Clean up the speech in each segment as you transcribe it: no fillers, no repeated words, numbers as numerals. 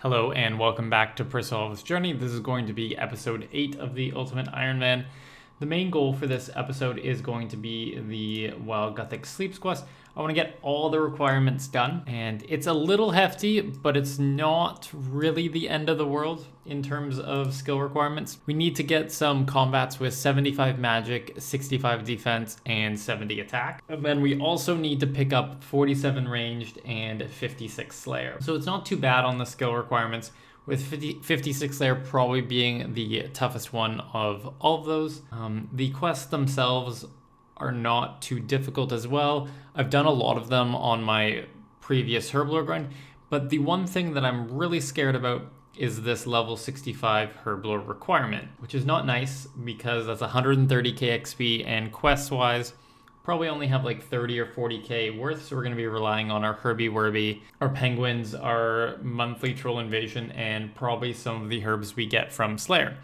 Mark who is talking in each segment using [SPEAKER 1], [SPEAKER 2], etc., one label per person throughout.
[SPEAKER 1] Hello and welcome back to Personal Wellness Journey. This is going to be episode 8 of the Ultimate Ironman. The main goal for this episode is going to be the Guthix sleeps quest. I want to get all the requirements done, and it's a little hefty, but it's not really the end of the world in terms of skill requirements. We need to get some combats with 75 magic, 65 defense, and 70 attack. And then we also need to pick up 47 ranged and 56 slayer. So it's not too bad on the skill requirements, with 56 Slayer probably being the toughest one of all of those. The quests themselves are not too difficult as well. I've done a lot of them on my previous Herblore grind, but the one thing that I'm really scared about is this level 65 Herblore requirement, which is not nice because that's 130k XP, and quest-wise, probably only have like 30 or 40k worth, so we're going to be relying on our Herbie Werby, our penguins, our monthly troll invasion, and probably some of the herbs we get from Slayer.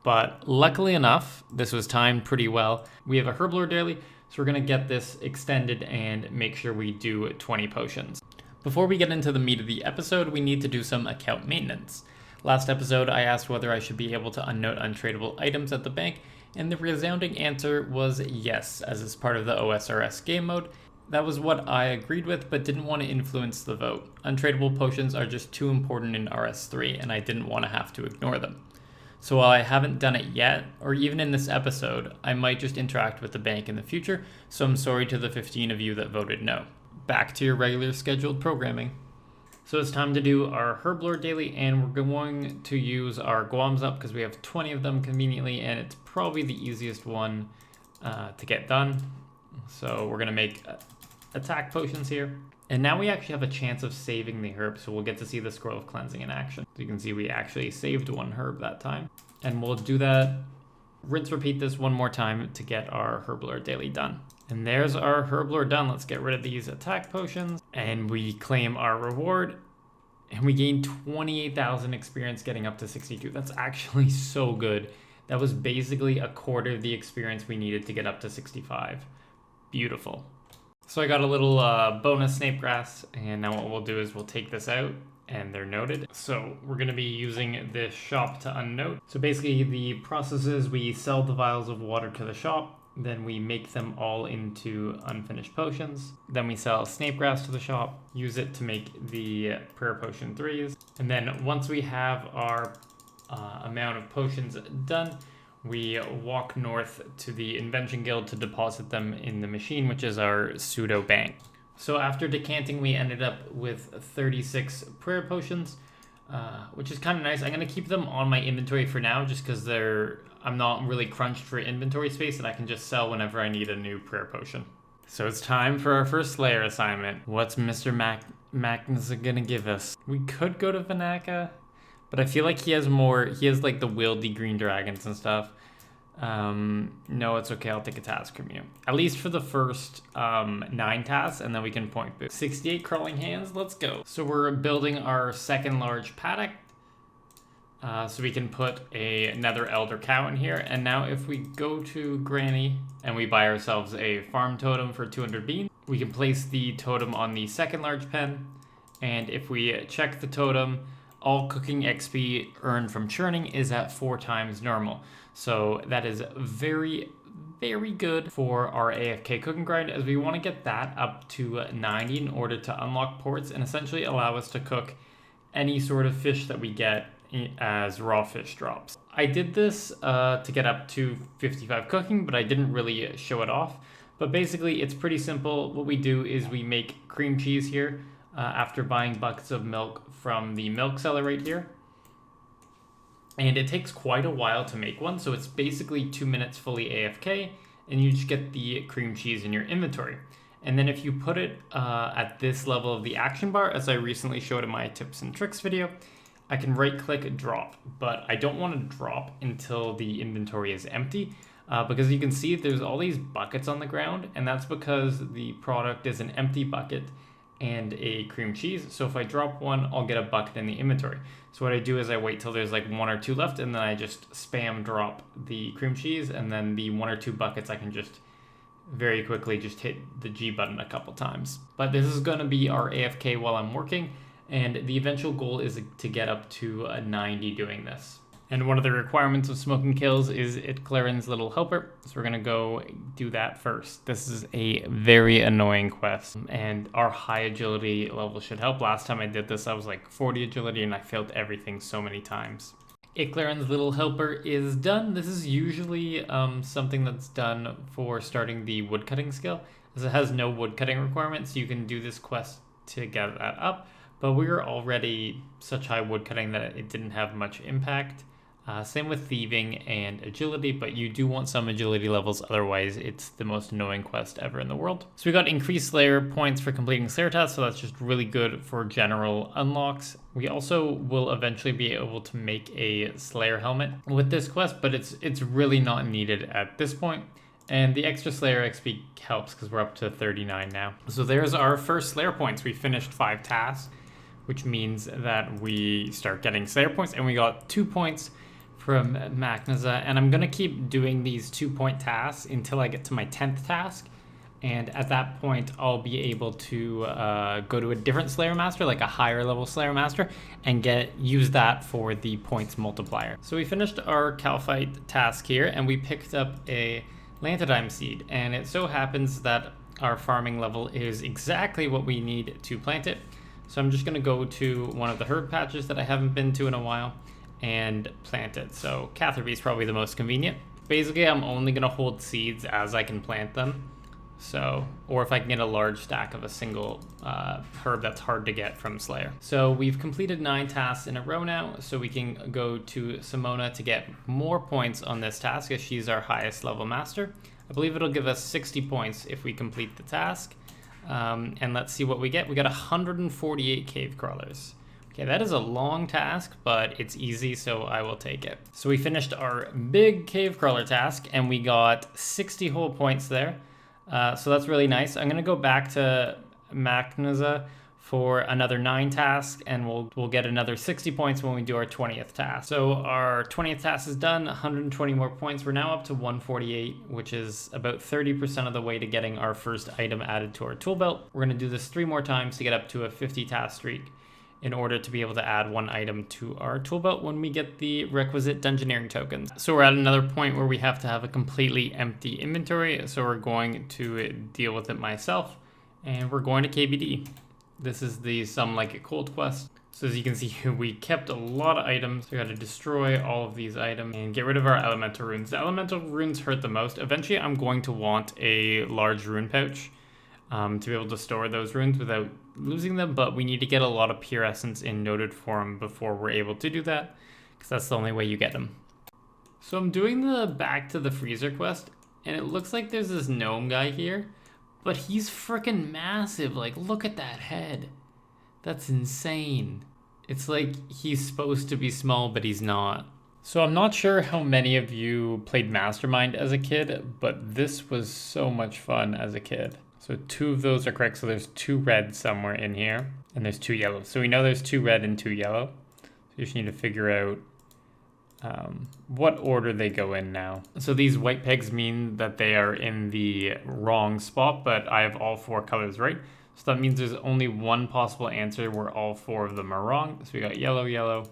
[SPEAKER 1] But luckily enough, this was timed pretty well. We have a Herblore daily, so we're going to get this extended and make sure we do 20 potions. Before we get into the meat of the episode, we need to do some account maintenance. Last episode, I asked whether I should be able to unnote untradeable items at the bank, and the resounding answer was yes, as it's part of the OSRS game mode. That was what I agreed with, but didn't want to influence the vote. Untradeable potions are just too important in RS3, and I didn't want to have to ignore them. So while I haven't done it yet, or even in this episode, I might just interact with the bank in the future, so I'm sorry to the 15 of you that voted no. Back to your regular scheduled programming. So it's time to do our Herblore daily, and we're going to use our Guams up because we have 20 of them conveniently, and it's probably the easiest one to get done. So we're going to make attack potions here. And now we actually have a chance of saving the herb, so we'll get to see the Scroll of Cleansing in action. So you can see we actually saved one herb that time. And we'll do that, rinse, repeat this one more time to get our Herblore daily done. And there's our Herblore done. Let's get rid of these attack potions. And we claim our reward. And we gain 28,000 experience getting up to 62. That's actually so good. That was basically a quarter of the experience we needed to get up to 65. Beautiful. So I got a little bonus Snape Grass, and now what we'll do is we'll take this out, and they're noted. So we're going to be using this shop to unnote. So basically the process is we sell the vials of water to the shop, then we make them all into unfinished potions. Then we sell Snape Grass to the shop, use it to make the Prayer Potion 3s. And then once we have our amount of potions done, we walk north to the Invention Guild to deposit them in the machine, which is our pseudo bank. So after decanting, we ended up with 36 prayer potions, which is kind of nice. I'm going to keep them on my inventory for now just because I'm not really crunched for inventory space, and I can just sell whenever I need a new prayer potion. So it's time for our first Slayer assignment. What's Mr. Magnus going to give us? We could go to Vanaka, but I feel like he has like the wieldy green dragons and stuff. No, it's okay. I'll take a task from you. At least for the first 9 tasks, and then we can point boost. 68 crawling hands. Let's go. So we're building our second large paddock. So we can put another elder cow in here. And now if we go to Granny and we buy ourselves a farm totem for 200 beans, we can place the totem on the second large pen. And if we check the totem, all cooking XP earned from churning is at 4 times normal. So that is very, very good for our AFK cooking grind, as we want to get that up to 90 in order to unlock ports and essentially allow us to cook any sort of fish that we get as raw fish drops. I did this to get up to 55 cooking, but I didn't really show it off. But basically it's pretty simple. What we do is we make cream cheese here after buying buckets of milk from the milk seller right here. And it takes quite a while to make one, so it's basically 2 minutes fully AFK, and you just get the cream cheese in your inventory. And then if you put it at this level of the action bar, as I recently showed in my tips and tricks video, I can right-click drop, but I don't want to drop until the inventory is empty, because you can see there's all these buckets on the ground, and that's because the product is an empty bucket and a cream cheese. So if I drop one, I'll get a bucket in the inventory. So what I do is I wait till there's like 1 or 2 left, and then I just spam drop the cream cheese, and then the 1 or 2 buckets I can just very quickly just hit the G button a couple times. But this is going to be our AFK while I'm working, and the eventual goal is to get up to a 90 doing this. And one of the requirements of Smoking Kills is Iclarin's little helper, so we're gonna go do that first. This is a very annoying quest, and our high agility level should help. Last time I did this, I was like 40 agility, and I failed everything so many times. Iclarin's little helper is done. This is usually something that's done for starting the woodcutting skill, as it has no woodcutting requirements. You can do this quest to get that up, but we were already such high woodcutting that it didn't have much impact. Same with thieving and agility, but you do want some agility levels, otherwise it's the most annoying quest ever in the world. So we got increased Slayer points for completing Slayer tasks, so that's just really good for general unlocks. We also will eventually be able to make a Slayer helmet with this quest, but it's really not needed at this point. And the extra Slayer XP helps because we're up to 39 now. So there's our first Slayer points. We finished 5 tasks, which means that we start getting Slayer points, and we got 2 points from Magnaza, and I'm gonna keep doing these 2-point tasks until I get to my 10th task, and at that point I'll be able to go to a different Slayer Master, like a higher level Slayer Master, and use that for the points multiplier. So we finished our Calphite task here, and we picked up a Lantodime seed, and it so happens that our farming level is exactly what we need to plant it. So I'm just gonna go to one of the herb patches that I haven't been to in a while and plant it. So Catherby is probably the most convenient. Basically, I'm only gonna hold seeds as I can plant them. So, or if I can get a large stack of a single herb that's hard to get from Slayer. So we've completed 9 tasks in a row now, so we can go to Simona to get more points on this task, as she's our highest level master. I believe it'll give us 60 points if we complete the task. And let's see what we get. We got 148 cave crawlers. Okay, that is a long task, but it's easy, so I will take it. So we finished our big cave crawler task, and we got 60 whole points there. So that's really nice. I'm gonna go back to Magnaza for another 9 tasks, and we'll get another 60 points when we do our 20th task. So our 20th task is done, 120 more points. We're now up to 148, which is about 30% of the way to getting our first item added to our tool belt. We're gonna do this 3 more times to get up to a 50 task streak, in order to be able to add 1 item to our tool belt when we get the requisite dungeoneering tokens. So we're at another point where we have to have a completely empty inventory, so we're going to deal with it myself, and we're going to KBD. This is the Some Like It Cold quest. So as you can see, we kept a lot of items. We got to destroy all of these items and get rid of our elemental runes. The elemental runes hurt the most. Eventually, I'm going to want a large rune pouch to be able to store those runes without losing them, but we need to get a lot of pure essence in noted form before we're able to do that, because that's the only way you get them. So I'm doing the Back to the Freezer quest, and it looks like there's this gnome guy here, but he's freaking massive. Like, look at that head. That's insane. It's like he's supposed to be small, but he's not. So I'm not sure how many of you played Mastermind as a kid, but this was so much fun as a kid. So 2 of those are correct. So there's 2 red somewhere in here, and there's 2 yellow. So we know there's 2 red and 2 yellow. So you just need to figure out what order they go in now. So these white pegs mean that they are in the wrong spot, but I have all 4 colors right. So that means there's only one possible answer where all 4 of them are wrong. So we got yellow, yellow,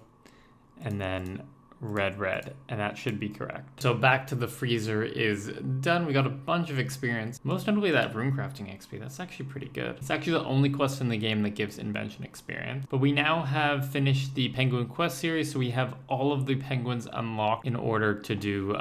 [SPEAKER 1] and then red, red, and that should be correct. So Back to the Freezer is done. We got a bunch of experience, most notably that rune crafting XP. That's actually pretty good. It's actually the only quest in the game that gives invention experience. But we now have finished the penguin quest series, so we have all of the penguins unlocked in order to do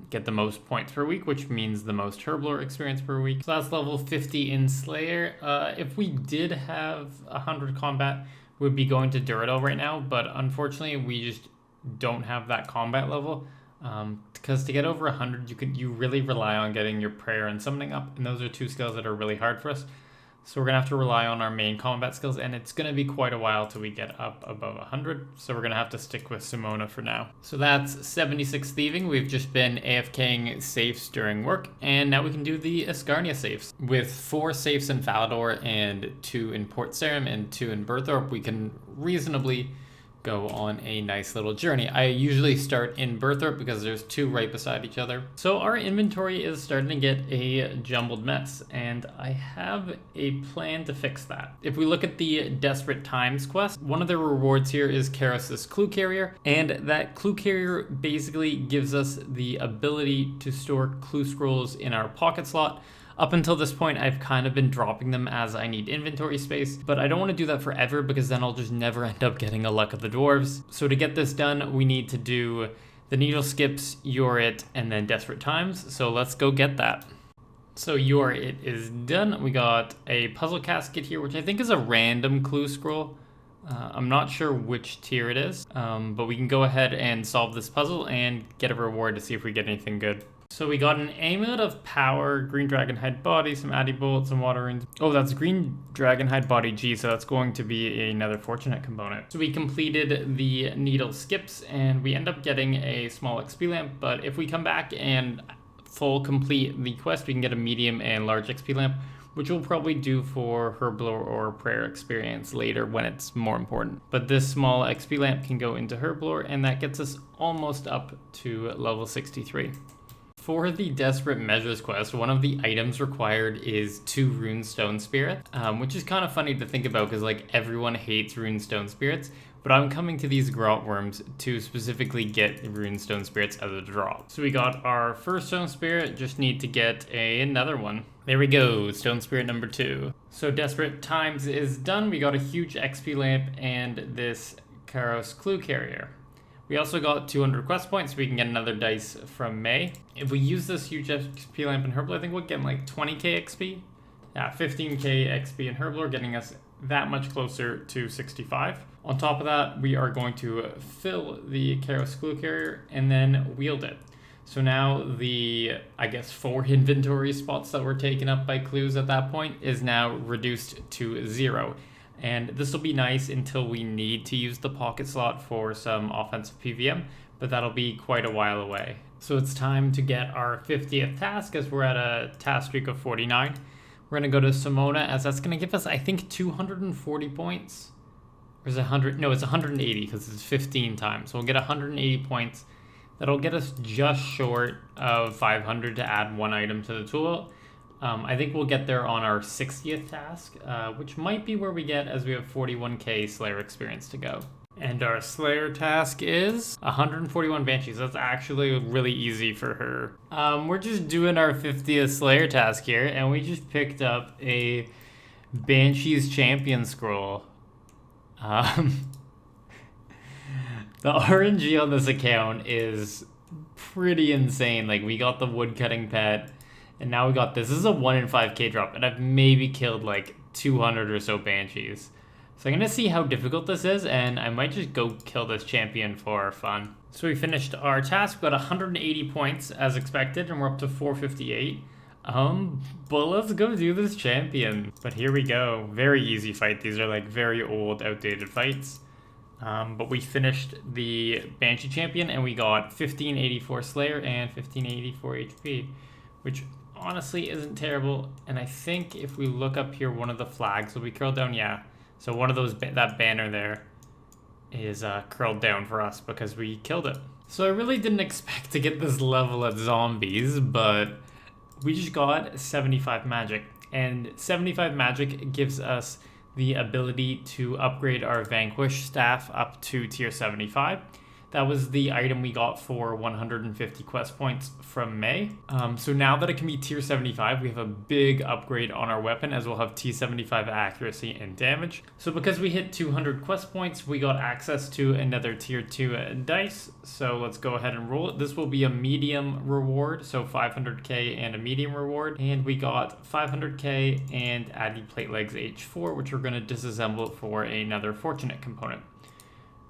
[SPEAKER 1] get the most points per week, which means the most herblore experience per week. So that's level 50 in Slayer. If we did have 100 combat, we'd be going to Duradel right now, but unfortunately we just don't have that combat level, because to get over 100 you really rely on getting your prayer and summoning up, and those are 2 skills that are really hard for us. So we're gonna have to rely on our main combat skills, and it's gonna be quite a while till we get up above 100, so we're gonna have to stick with Simona for now. So that's 76 thieving. We've just been AFKing safes during work, and now we can do the Ascarnia safes. With 4 safes in Falador and 2 in Port Sarim and 2 in Berthorpe, we can reasonably go on a nice little journey. I usually start in Berthrop because there's two right beside each other. So our inventory is starting to get a jumbled mess, and I have a plan to fix that. If we look at the Desperate Times quest, one of the rewards here is Karos's Clue Carrier, and that Clue Carrier basically gives us the ability to store clue scrolls in our pocket slot. Up until this point, I've kind of been dropping them as I need inventory space, but I don't want to do that forever because then I'll just never end up getting a Luck of the Dwarves. So to get this done, we need to do the Needle Skips, You're It, and then Desperate Times. So let's go get that. So You're It is done. We got a puzzle casket here, which I think is a random clue scroll. I'm not sure which tier it is, but we can go ahead and solve this puzzle and get a reward to see if we get anything good. So we got an Amulet of Power, Green Dragonhide Body, some Addy Bolts, some Water Runes. Oh, that's Green Dragonhide Body G, so that's going to be another Fortunate component. So we completed the Needle Skips, and we end up getting a small XP lamp, but if we come back and full complete the quest, we can get a medium and large XP lamp, which we'll probably do for Herblore or Prayer Experience later when it's more important. But this small XP lamp can go into Herblore, and that gets us almost up to level 63. For the Desperate Measures quest, one of the items required is 2 Runestone Spirits, which is kind of funny to think about because like everyone hates Runestone Spirits, but I'm coming to these Grot Worms to specifically get Runestone Spirits as a drop. So we got our first Stone Spirit, just need to get another one. There we go, Stone Spirit number 2. So Desperate Times is done. We got a huge XP lamp and this Karos Clue Carrier. We also got 200 quest points, so we can get another dice from May. If we use this huge XP lamp in Herblore, I think we'll get like 20k XP. Yeah, 15k XP in Herblore, getting us that much closer to 65. On top of that, we are going to fill the Karos Clue Carrier and then wield it. So now the, I guess, 4 inventory spots that were taken up by clues at that point is now reduced to 0. And this will be nice until we need to use the pocket slot for some offensive PVM, but that'll be quite a while away. So it's time to get our 50th task as we're at a task streak of 49. We're going to go to Simona as that's going to give us, I think, 240 points. Or is it 100? No, it's 180 because it's 15 times. So we'll get 180 points. That'll get us just short of 500 to add 1 item to the tool. I think we'll get there on our 60th task, which might be where we get as we have 41k Slayer experience to go. And our Slayer task is 141 Banshees. That's actually really easy for her. We're just doing our 50th Slayer task here, and we just picked up a Banshees Champion Scroll. The RNG on this account is pretty insane. Like, we got the woodcutting pet, and now we got this. This is a 1 in 5k drop, and I've maybe killed like 200 or so Banshees. So I'm going to see how difficult this is, and I might just go kill this champion for fun. So we finished our task, got 180 points as expected, and we're up to 458. But let's go do this champion. But here we go. Very easy fight. These are like very old, outdated fights. But we finished the Banshee champion, and we got 1584 Slayer and 1584 HP, which honestly isn't terrible. And I think if we look up here, one of the flags will be curled down. Yeah. So one of those, that banner there is curled down for us because we killed it. So I really didn't expect to get this level of zombies, but we just got 75 magic. And 75 magic gives us the ability to upgrade our Vanquish staff up to tier 75. That was the item we got for 150 quest points from May. So now that it can be tier 75, we have a big upgrade on our weapon, as we'll have T75 accuracy and damage. So because we hit 200 quest points, we got access to another tier 2 dice. So let's go ahead and roll it. This will be a medium reward, so 500k and a medium reward. And we got 500k and Addy Plate Legs H4, which we're going to disassemble for another fortunate component.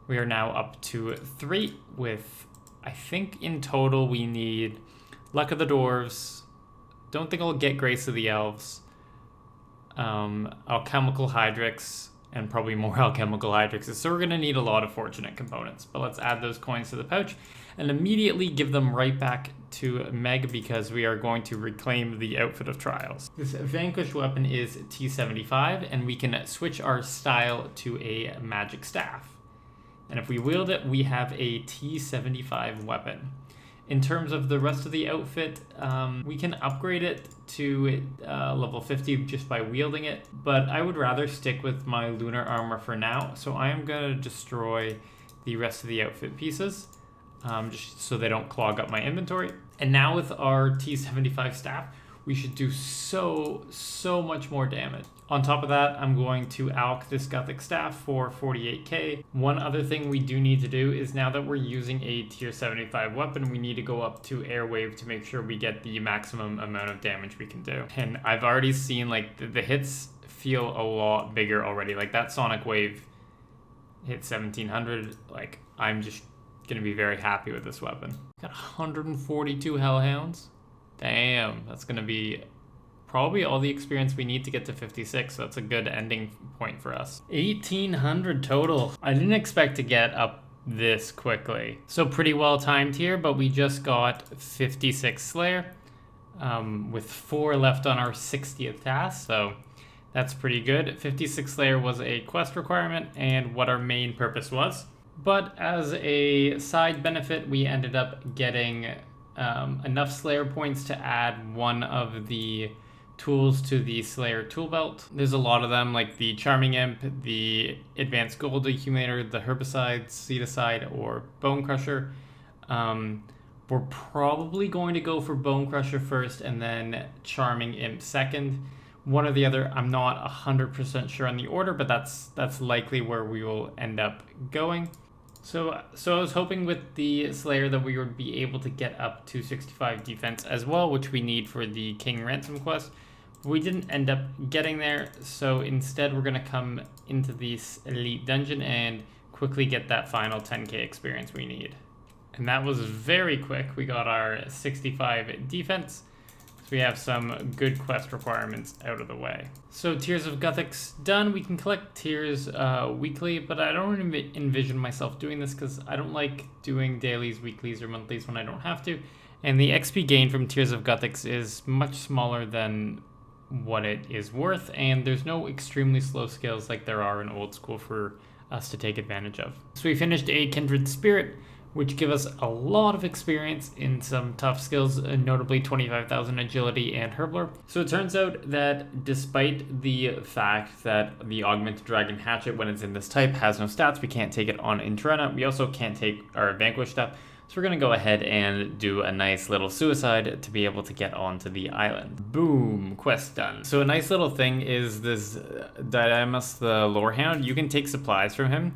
[SPEAKER 1] We are now up to 3 with, I think in total we need Luck of the Dwarves. Don't think I'll get Grace of the Elves. Alchemical Hydrix, and probably more Alchemical Hydrixes. So we're going to need a lot of fortunate components. But let's add those coins to the pouch and immediately give them right back to Meg because we are going to reclaim the Outfit of Trials. This Vanquish weapon is T75, and we can switch our style to a magic staff. And if we wield it, we have a T75 weapon. In terms of the rest of the outfit, we can upgrade it to level 50 just by wielding it, but I would rather stick with my lunar armor for now, so I am going to destroy the rest of the outfit pieces, just so they don't clog up my inventory. And now with our T75 staff, we should do so much more damage. On top of that, I'm going to alch this Guthix staff for 48k. One other thing we do need to do is, now that we're using a tier 75 weapon, we need to go up to Airwave to make sure we get the maximum amount of damage we can do. And I've already seen like the hits feel a lot bigger already. Like that Sonic Wave hit 1700. Like I'm just gonna be very happy with this weapon. Got 142 Hellhounds. Damn, that's gonna be probably all the experience we need to get to 56, so that's a good ending point for us. 1800 total. I didn't expect to get up this quickly. So pretty well timed here, but we just got 56 Slayer, with 4 left on our 60th task, so that's pretty good. 56 Slayer was a quest requirement and what our main purpose was. But as a side benefit, we ended up getting enough Slayer points to add one of the tools to the Slayer tool belt. There's a lot of them, like the Charming Imp, the Advanced Gold Accumulator, the Herbicide, Seedicide, or Bone Crusher. We're probably going to go for Bone Crusher first and then Charming Imp second. One or the other, I'm not 100% sure on the order, but that's likely where we will end up going. So I was hoping with the Slayer that we would be able to get up to 65 defense as well, which we need for the King Ransom quest. We didn't end up getting there, so instead we're going to come into this elite dungeon and quickly get that final 10k experience we need. And that was very quick. We got our 65 defense. So we have some good quest requirements out of the way. So Tears of Guthix done. We can collect tears weekly, but I don't envision myself doing this because I don't like doing dailies, weeklies, or monthlies when I don't have to. And the XP gain from Tears of Guthix is much smaller than what it is worth, and there's no extremely slow skills like there are in old school for us to take advantage of. So we finished a Kindred Spirit, which give us a lot of experience in some tough skills, notably 25,000 agility and Herbler. So it turns out that despite the fact that the Augmented Dragon Hatchet, when it's in this type, has no stats, we can't take it on Intrana. We also can't take our Vanquish stuff. So we're going to go ahead and do a nice little suicide to be able to get onto the island. Boom, quest done. So a nice little thing is this Didymus the Lorehound. You can take supplies from him,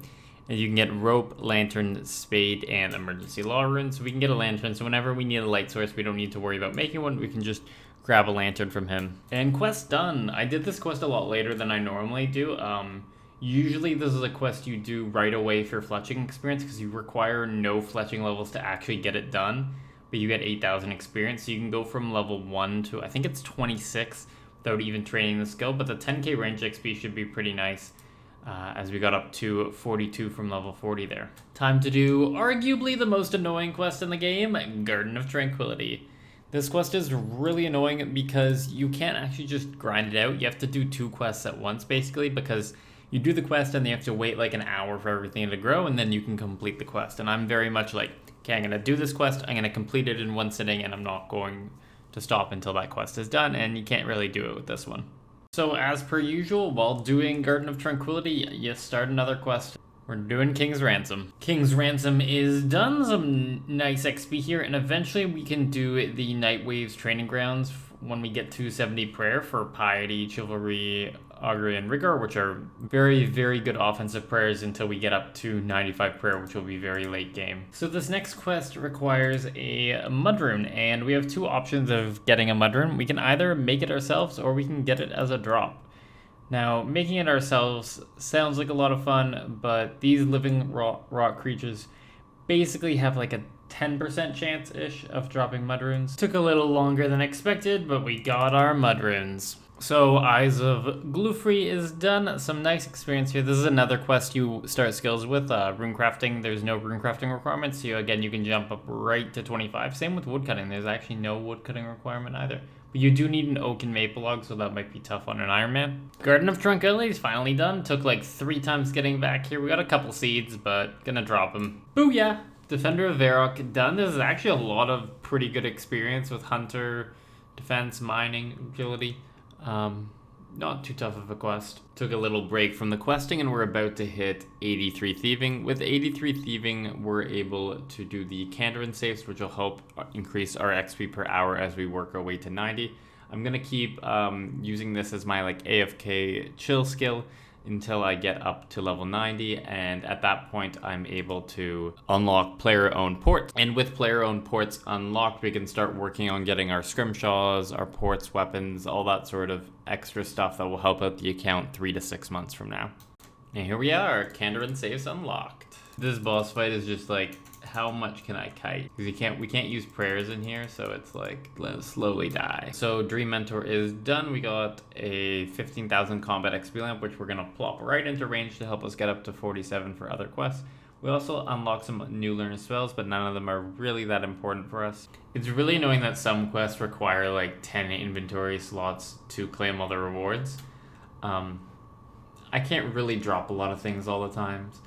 [SPEAKER 1] and you can get rope, lantern, spade, and emergency law runes. So we can get a lantern, so whenever we need a light source, we don't need to worry about making one. We can just grab a lantern from him. And quest done. I did this quest a lot later than I normally do. Usually this is a quest you do right away for fletching experience because you require no fletching levels to actually get it done, but you get 8,000 experience. So you can go from level 1 to, I think it's 26 without even training the skill, but the 10k range XP should be pretty nice. As we got up to 42 from level 40 there. Time to do arguably the most annoying quest in the game, Garden of Tranquility. This quest is really annoying because you can't actually just grind it out. You have to do 2 quests at once basically, because you do the quest and you have to wait like an hour for everything to grow, and then you can complete the quest. And I'm very much like, okay, I'm going to do this quest, I'm going to complete it in one sitting, and I'm not going to stop until that quest is done, and you can't really do it with this one. So as per usual, while doing Garden of Tranquility, you start another quest. We're doing King's Ransom. King's Ransom is done, some nice XP here, and eventually we can do the Night Waves training grounds when we get to 70 prayer for Piety, Chivalry, Augury, and Rigor, which are very, very good offensive prayers until we get up to 95 prayer, which will be very late game. So this next quest requires a Mudrune, and we have 2 options of getting a Mudrune. We can either make it ourselves or we can get it as a drop. Now, making it ourselves sounds like a lot of fun, but these living rock creatures basically have like a 10% chance-ish of dropping Mudrunes. Took a little longer than expected, but we got our Mudrunes. So Eyes of Gloofree is done. Some nice experience here. This is another quest you start skills with, rune crafting. There's no rune crafting requirements, so again, you can jump up right to 25. Same with woodcutting. There's actually no woodcutting requirement either, But you do need an oak and maple log, so that might be tough on an Ironman. Garden of Tranquility is finally done. Took like 3 times getting back here. We got a couple seeds, but gonna drop them. Booyah! Defender of Varrock done. This is actually a lot of pretty good experience with Hunter, Defense, Mining, Agility. Not too tough of a quest. Took a little break from the questing and we're about to hit 83 Thieving. With 83 Thieving, we're able to do the Kandarin saves, which will help increase our XP per hour as we work our way to 90. I'm gonna keep using this as my like AFK chill skill until I get up to level 90, and at that point I'm able to unlock player-owned ports. And with player-owned ports unlocked, we can start working on getting our scrimshaws, our ports, weapons, all that sort of extra stuff that will help out the account 3 to 6 months from now. And here we are, Kandarin saves unlocked. This boss fight is just like, how much can I kite? Because we can't use prayers in here, so it's like, let's slowly die. So Dream Mentor is done. We got a 15,000 combat XP lamp, which we're gonna plop right into range to help us get up to 47 for other quests. We also unlock some new learner spells, but none of them are really that important for us. It's really annoying that some quests require like 10 inventory slots to claim all the rewards. I can't really drop a lot of things all the times,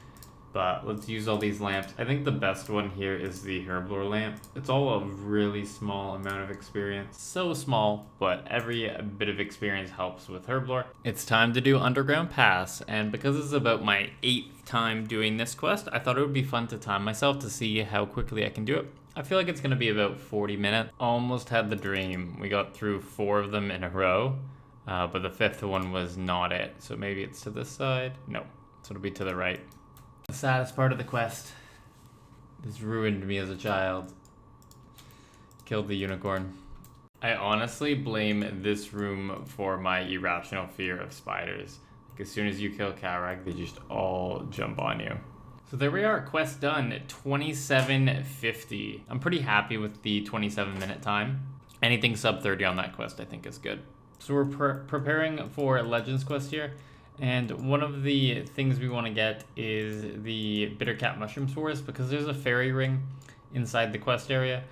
[SPEAKER 1] but let's use all these lamps. I think the best one here is the Herblore lamp. It's all a really small amount of experience. So small, but every bit of experience helps with Herblore. It's time to do Underground Pass, and because this is about my 8th time doing this quest, I thought it would be fun to time myself to see how quickly I can do it. I feel like it's gonna be about 40 minutes. Almost had the dream. We got through 4 of them in a row, but the 5th one was not it. So maybe it's to this side? No, so it'll be to the right. The saddest part of the quest. This ruined me as a child. Killed the unicorn. I honestly blame this room for my irrational fear of spiders. Like as soon as you kill Karak, they just all jump on you. So there we are, quest done, 27:50. I'm pretty happy with the 27-minute time. Anything sub 30 on that quest I think is good. So we're preparing for Legends quest here. And one of the things we want to get is the Bittercat Mushroom Spores, because there's a fairy ring inside the quest area.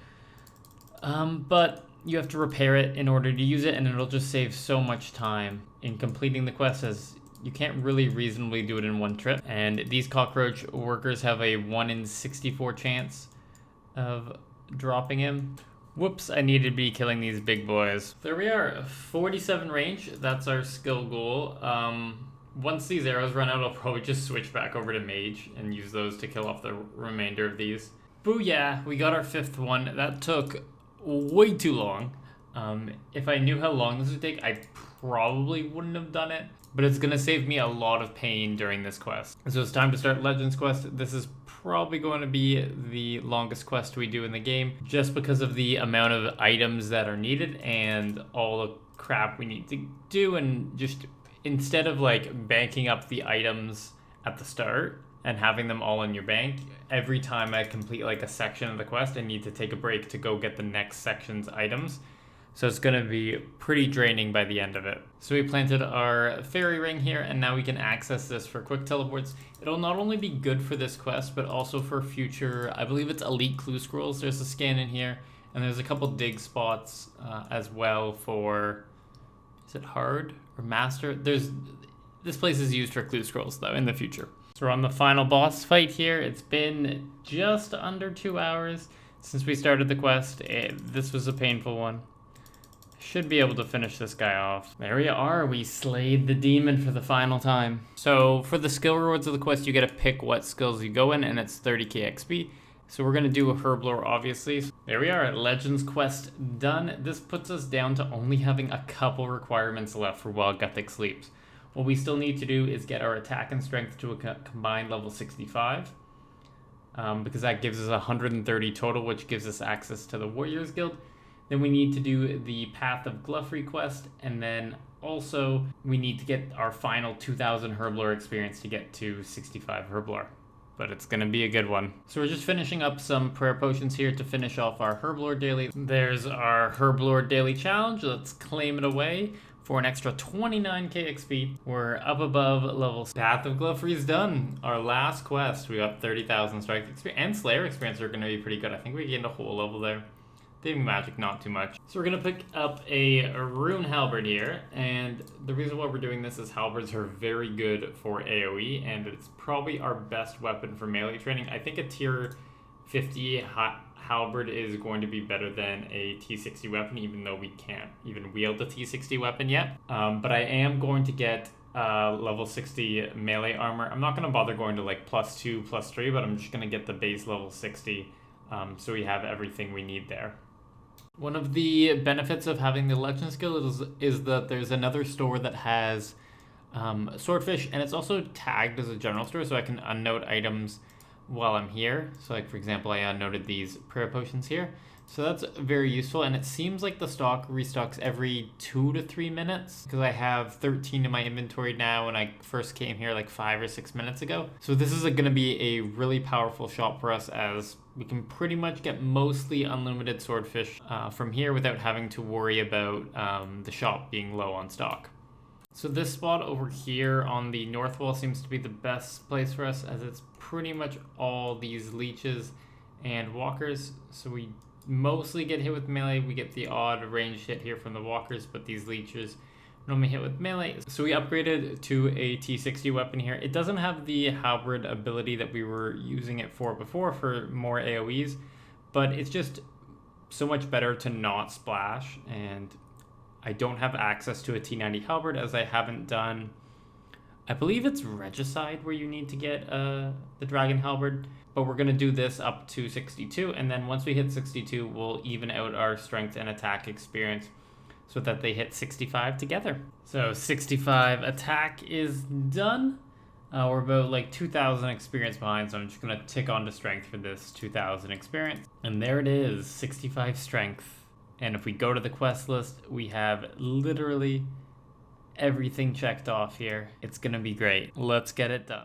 [SPEAKER 1] But you have to repair it in order to use it, and it'll just save so much time in completing the quest, as you can't really reasonably do it in one trip. And these cockroach workers have a 1 in 64 chance of dropping him. Whoops, I needed to be killing these big boys. There we are, 47 range. That's our skill goal. Once these arrows run out, I'll probably just switch back over to Mage and use those to kill off the remainder of these. Booyah, we got our 5th one. That took way too long. If I knew how long this would take, I probably wouldn't have done it. But it's gonna save me a lot of pain during this quest. So it's time to start Legends quest. This is probably going to be the longest quest we do in the game, just because of the amount of items that are needed and all the crap we need to do. And just instead of like banking up the items at the start and having them all in your bank, every time I complete like a section of the quest, I need to take a break to go get the next section's items. So it's gonna be pretty draining by the end of it. So we planted our fairy ring here, and now we can access this for quick teleports. It'll not only be good for this quest, but also for future, I believe it's elite clue scrolls. There's a scan in here, and there's a couple dig spots as well for, is it hard or master? This place is used for clue scrolls though in the future. So we're on the final boss fight here. It's been just under 2 hours since we started the quest. This was a painful one. Should be able to finish this guy off. There we are, we slayed the demon for the final time. So for the skill rewards of the quest, you get to pick what skills you go in, and it's 30k XP. So we're gonna do a Herblore, obviously. There we are, Legends quest done. This puts us down to only having a couple requirements left for while Guthix sleeps. What we still need to do is get our attack and strength to a combined level 65. Because that gives us 130 total, which gives us access to the Warriors Guild. Then we need to do the Path of Gluffrey quest, and then also we need to get our final 2,000 Herblore experience to get to 65 Herblore. But it's gonna be a good one. So we're just finishing up some prayer potions here to finish off our Herblore daily. There's our Herblore daily challenge. Let's claim it away for an extra 29k XP. We're up above level. Path of Gluffrey is done. Our last quest. We got 30,000 strike experience, and Slayer experience are gonna be pretty good. I think we gained a whole level there. Thieving magic, not too much. So we're gonna pick up a rune halberd here, and the reason why we're doing this is halberds are very good for AoE, and it's probably our best weapon for melee training. I think a tier 50 halberd is going to be better than a T60 weapon, even though we can't even wield the T60 weapon yet. But I am going to get level 60 melee armor. I'm not going to bother going to like +2, +3, but I'm just going to get the base level 60 so we have everything we need there. One of the benefits of having the legend skill is that there's another store that has swordfish, and it's also tagged as a general store, so I can unnote items while I'm here. So like, for example, I unnoted these prayer potions here. So that's very useful, and it seems like the stock restocks every 2 to 3 minutes, because I have 13 in my inventory now, and I first came here like 5 or 6 minutes ago. So this is going to be a really powerful shop for us, as we can pretty much get mostly unlimited swordfish from here without having to worry about the shop being low on stock. So this spot over here on the north wall seems to be the best place for us, as it's pretty much all these leeches and walkers. So we mostly get hit with melee. We get the odd ranged hit here from the walkers, but these leeches normally hit with melee. So we upgraded to a T60 weapon here. It doesn't have the halberd ability that we were using it for before for more AoEs, but it's just so much better to not splash, and I don't have access to a T90 halberd, as I haven't done, I believe it's Regicide where you need to get the dragon halberd, but we're going to do this up to 62, and then once we hit 62, we'll even out our strength and attack experience so that they hit 65 together. So 65 attack is done. We're about like 2,000 experience behind, so I'm just going to tick on to strength for this 2,000 experience. And there it is, 65 strength. And if we go to the quest list, we have literally everything checked off here. It's gonna be great. Let's get it done.